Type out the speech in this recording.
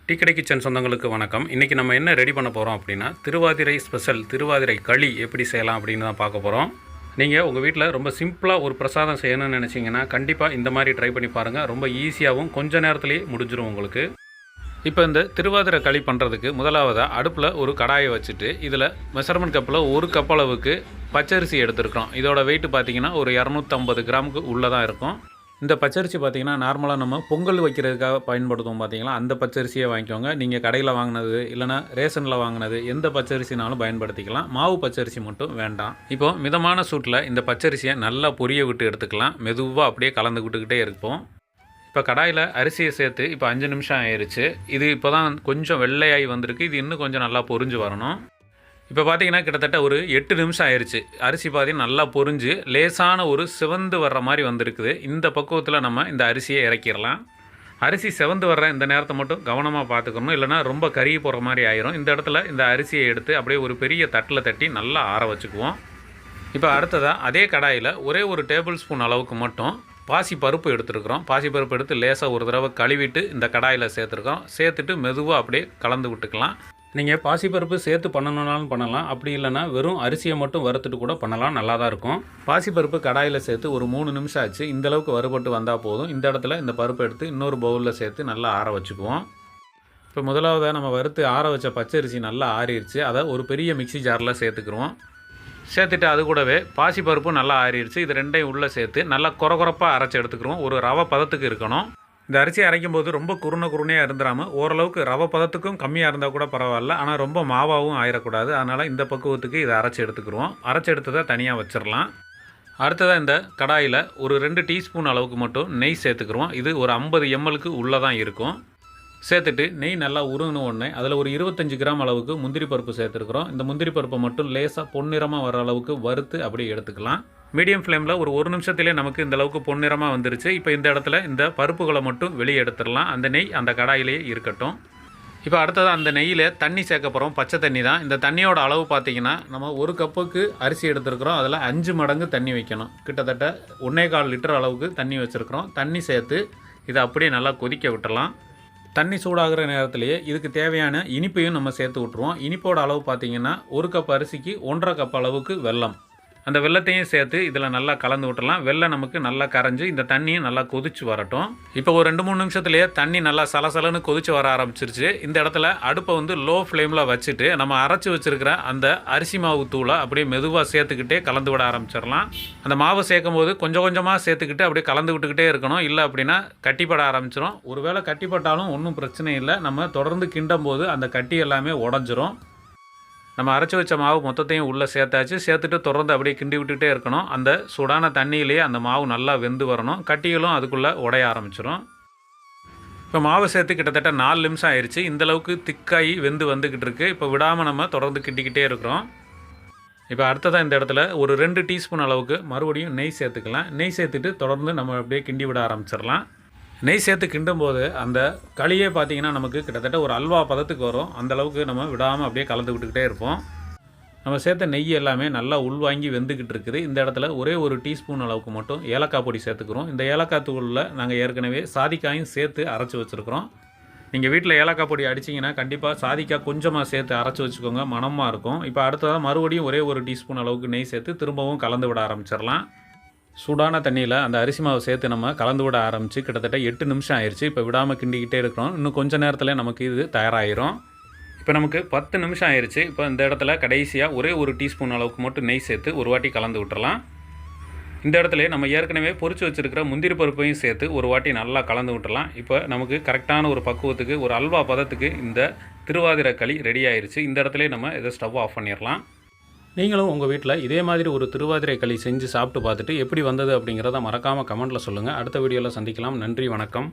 Tea கடை kitchen சொந்தங்களுக்கு வணக்கம். இன்றைக்கி நம்ம என்ன ரெடி பண்ண போகிறோம் அப்படின்னா, திருவாதிரை ஸ்பெஷல் திருவாதிரை களி எப்படி செய்யலாம் அப்படின்னு தான் பார்க்க போகிறோம். நீங்கள் உங்கள் வீட்டில் ரொம்ப சிம்பிளாக ஒரு பிரசாதம் செய்யணும்னு நினச்சிங்கன்னா கண்டிப்பாக இந்த மாதிரி ட்ரை பண்ணி பாருங்கள். ரொம்ப ஈஸியாகவும் கொஞ்ச நேரத்துலேயே முடிஞ்சிடும் உங்களுக்கு. இப்போ இந்த திருவாதிரை களி பண்ணுறதுக்கு முதலாவதாக அடுப்பில் ஒரு கடாயை வச்சுட்டு இதில் மெஷர்மெண்ட் கப்பில் ஒரு கப் அளவுக்கு பச்சரிசி எடுத்துருக்கோம். இதோட வெயிட் பார்த்திங்கன்னா ஒரு 250 கிராமுக்கு உள்ளே தான் இருக்கும். இந்த பச்சரிசி பார்த்திங்கன்னா நார்மலாக நம்ம பொங்கல் வைக்கிறதுக்காக பயன்படுத்துவோம். பார்த்திங்களா, அந்த பச்சரிசியை வாங்கிக்கோங்க. நீங்கள் கடையில் வாங்கினது இல்லைனா ரேஷனில் வாங்கினது எந்த பச்சரிசினாலும் பயன்படுத்திக்கலாம். மாவு பச்சரிசி மட்டும் வேண்டாம். இப்போது மிதமான சூட்டில் இந்த பச்சரிசியை நல்லா பொரிய விட்டு எடுத்துக்கலாம். மெதுவாக அப்படியே கலந்து விட்டுக்கிட்டே இருப்போம். இப்போ கடாயில் அரிசியை சேர்த்து இப்போ 5 நிமிஷம் ஆயிடுச்சு. இது இப்போ தான் கொஞ்சம் வெள்ளையாகி வந்திருக்கு. இது இன்னும் கொஞ்சம் நல்லா பொரிஞ்சு வரணும். இப்போ பார்த்திங்கன்னா கிட்டத்தட்ட ஒரு 8 நிமிஷம் ஆயிடுச்சு. அரிசி பார்த்திங்கன்னா நல்லா பொரிஞ்சு லேசான ஒரு சிவந்து வர்ற மாதிரி வந்திருக்குது. இந்த பக்குவத்தில் நம்ம இந்த அரிசியை இறக்கிடலாம். அரிசி சிவந்து வர்ற இந்த நேரத்தை மட்டும் கவனமாக பார்த்துக்கணும், இல்லைனா ரொம்ப கருகி போகிற மாதிரி ஆயிரும். இந்த இடத்துல இந்த அரிசியை எடுத்து அப்படியே ஒரு பெரிய தட்டில் தட்டி நல்லா ஆற வச்சுக்குவோம். இப்போ அடுத்ததாக அதே கடாயில் ஒரே ஒரு டேபிள் ஸ்பூன் அளவுக்கு மட்டும் பாசி பருப்பு எடுத்துருக்குறோம். பாசி பருப்பு எடுத்து லேசாக ஒரு தடவை கழுவிட்டு இந்த கடாயில் சேர்த்துருக்கோம். சேர்த்துட்டு மெதுவாக அப்படியே கலந்து விட்டுக்கலாம். நீங்கள் பாசிப்பருப்பு சேர்த்து பண்ணணுன்னாலும் பண்ணலாம். அப்படி இல்லைனா வெறும் அரிசியை மட்டும் வறுத்துட்டு கூட பண்ணலாம், நல்லா தான் இருக்கும். பாசிப்பருப்பு கடாயில் சேர்த்து ஒரு 3 நிமிஷம் ஆச்சு. இந்தளவுக்கு வறுபட்டு வந்தால் போதும். இந்த இடத்துல இந்த பருப்பை எடுத்து இன்னொரு பவுலில் சேர்த்து நல்லா ஆற வச்சுக்குவோம். இப்போ முதலாவதாக நம்ம வறுத்து ஆற வச்ச பச்சரிசி நல்லா ஆறிடுச்சு. அதை ஒரு பெரிய மிக்சி ஜாரில் சேர்த்துக்குருவோம். சேர்த்துட்டு அது கூடவே பாசிப்பருப்பும் நல்லா ஆறிடுச்சு. இது ரெண்டையும் உள்ளே சேர்த்து நல்லா குறப்பாக அரைச்சி எடுத்துக்கிறோம். ஒரு ரவை பதத்துக்கு இருக்கணும். இந்த அரிசி அரைக்கும் போது ரொம்ப குருணையாக இருந்துடாமல் ஓரளவுக்கு ரவை பதத்துக்கும் கம்மியாக இருந்தால் கூட பரவாயில்ல. ஆனால் ரொம்ப மாவாகவும் ஆயிடக்கூடாது. அதனால் இந்த பக்குவத்துக்கு இதை அரைச்சி எடுத்துக்கிடுவோம். அரைச்சி எடுத்ததை தனியாக வச்சிடலாம். அடுத்ததாக இந்த கடாயில் ஒரு 2 டீஸ்பூன் அளவுக்கு மட்டும் நெய் சேர்த்துக்குருவோம். இது ஒரு 50 mlக்கு உள்ளே தான் இருக்கும். சேர்த்துட்டு நெய் நல்லா உருகின உடனே அதில் ஒரு 25 கிராம் அளவுக்கு முந்திரி பருப்பு சேர்த்துருக்குறோம். இந்த முந்திரி பருப்பை மட்டும் லேசாக பொன்னிறமாக வர அளவுக்கு வறுத்து அப்படியே எடுத்துக்கலாம். மீடியம் ஃப்ளேமில் ஒரு 1 நிமிஷத்துலேயே நமக்கு இந்த அளவுக்கு பொன்னிறமாக வந்துருச்சு. இப்போ இந்த இடத்துல இந்த பருப்புகளை மட்டும் வெளியே எடுத்துடலாம். அந்த நெய் அந்த கடாயிலேயே இருக்கட்டும். இப்போ அடுத்தது அந்த நெய்யில் தண்ணி சேர்க்க போகிறோம். பச்சை தண்ணி தான். இந்த தண்ணியோட அளவு பார்த்திங்கன்னா நம்ம ஒரு கப்புக்கு அரிசி எடுத்துருக்குறோம். அதில் 5 மடங்கு தண்ணி வைக்கணும். கிட்டத்தட்ட 1.25 லிட்டர் அளவுக்கு தண்ணி வச்சுருக்குறோம். தண்ணி சேர்த்து இதை அப்படியே நல்லா கொதிக்க விட்டுடலாம். தண்ணி சூடாகிற நேரத்திலேயே இதுக்கு தேவையான இனிப்பையும் நம்ம சேர்த்து விட்ருவோம். இனிப்போட அளவு பார்த்திங்கன்னா ஒரு கப் அரிசிக்கு 1.5 கப் அளவுக்கு வெல்லம். அந்த வெல்லத்தையும் சேர்த்து இதில் நல்லா கலந்து விட்டுடலாம். வெல்லம் நமக்கு நல்லா கரைஞ்சி இந்த தண்ணியும் நல்லா கொதிச்சு வரட்டும். இப்போ ஒரு 2-3 நிமிஷத்துலேயே தண்ணி நல்லா சலசலன்னு கொதிச்சு வர ஆரம்பிச்சிருச்சு. இந்த இடத்துல அடுப்பை லோ ஃப்ளேமில் வச்சுட்டு நம்ம அரைச்சி வச்சுருக்கிற அந்த அரிசி மாவு தூளை அப்படியே மெதுவாக சேர்த்துக்கிட்டே கலந்து விட ஆரம்பிச்சிடலாம். அந்த மாவை சேர்க்கும் போது கொஞ்சம் கொஞ்சமாக சேர்த்துக்கிட்டு அப்படியே கலந்து விட்டுக்கிட்டே இருக்கணும். இல்லை அப்படின்னா கட்டிப்பட ஆரம்பிச்சிடும். ஒருவேளை கட்டிப்பட்டாலும் ஒன்றும் பிரச்சனை இல்லை. நம்ம தொடர்ந்து கிண்டும் போது அந்த கட்டி எல்லாமே உடஞ்சிரும். நம்ம அரைச்சி வச்ச மாவு மொத்தத்தையும் உள்ளே சேர்த்தாச்சு. சேர்த்துட்டு தொடர்ந்து அப்படியே கிண்டி விட்டுகிட்டே இருக்கணும். அந்த சூடான தண்ணியிலேயே அந்த மாவு நல்லா வெந்து வரணும். கட்டிகளும் அதுக்குள்ளே உடைய ஆரம்பிச்சிடும். இப்போ மாவு சேர்த்து கிட்டத்தட்ட 4 நிமிஷம் ஆயிடுச்சு. இந்தளவுக்கு திக்காகி வெந்து வந்துக்கிட்டு இருக்குது. இப்போ விடாமல் நம்ம தொடர்ந்து கிண்டிக்கிட்டே இருக்கிறோம். இப்போ அடுத்ததாக இந்த இடத்துல ஒரு 2 டீஸ்பூன் அளவுக்கு மறுபடியும் நெய் சேர்த்துக்கலாம். நெய் சேர்த்துட்டு தொடர்ந்து நம்ம அப்படியே கிண்டி விட ஆரம்பிச்சிடலாம். நெய் சேர்த்து கிண்டும் போது அந்த களியே பார்த்திங்கன்னா நமக்கு கிட்டத்தட்ட ஒரு அல்வா பதத்துக்கு வரும். அந்தளவுக்கு நம்ம விடாமல் அப்படியே கலந்து விட்டுக்கிட்டே இருப்போம். நம்ம சேர்த்த நெய் எல்லாமே நல்லா உள்வாங்கி வெந்துக்கிட்டு இருக்குது. இந்த இடத்துல ஒரே ஒரு டீஸ்பூன் அளவுக்கு மட்டும் ஏலக்காய் பொடி சேர்த்துக்கிறோம். இந்த ஏலக்காய் தூளில் நாங்கள் ஏற்கனவே சாதிக்காயும் சேர்த்து அரைச்சி வச்சுருக்குறோம். நீங்கள் வீட்டில் ஏலக்காய் பொடி அடிச்சிங்கன்னா கண்டிப்பாக சாதிக்காய் கொஞ்சமாக சேர்த்து அரைச்சி வச்சுக்கோங்க, மணமாக இருக்கும். இப்போ அடுத்ததாக மறுபடியும் ஒரே ஒரு டீஸ்பூன் அளவுக்கு நெய் சேர்த்து திரும்பவும் கலந்து விட ஆரம்பிச்சிடலாம். சூடான தண்ணியில் அந்த அரிசி மாவு சேர்த்து நம்ம கலந்து விட ஆரம்பித்து கிட்டத்தட்ட 8 நிமிஷம் ஆயிடுச்சு. இப்போ விடாமல் கிண்டிக்கிட்டே இருக்கிறோம். இன்னும் கொஞ்சம் நேரத்தில் நமக்கு இது தயாராகிரும். இப்போ நமக்கு 10 நிமிஷம் ஆயிடுச்சு. இப்போ இந்த இடத்துல கடைசியாக ஒரே ஒரு டீஸ்பூன் அளவுக்கு மட்டும் நெய் சேர்த்து ஒரு வாட்டி கலந்து விட்டுறலாம். இந்த இடத்துல நம்ம ஏற்கனவே பொரிச்சு வச்சுருக்கிற முந்திரி பருப்பையும் சேர்த்து ஒரு வாட்டி நல்லா கலந்து விட்டுறலாம். இப்போ நமக்கு கரெக்டான ஒரு பக்குவத்துக்கு ஒரு அல்வா பதத்துக்கு இந்த திருவாதிரை களி ரெடி ஆயிடுச்சு. இந்த இடத்துல நம்ம இதை ஸ்டவ் ஆஃப் பண்ணிடலாம். நீங்களும் உங்கள் வீட்டில் இதே மாதிரி ஒரு திருவாதிரை களி செஞ்சு சாப்பிட்டு பார்த்துட்டு எப்படி வந்தது அப்படிங்கிறத மறக்காமல் கமெண்ட்டில் சொல்லுங்கள். அடுத்த வீடியோவில் சந்திக்கலாம். நன்றி, வணக்கம்.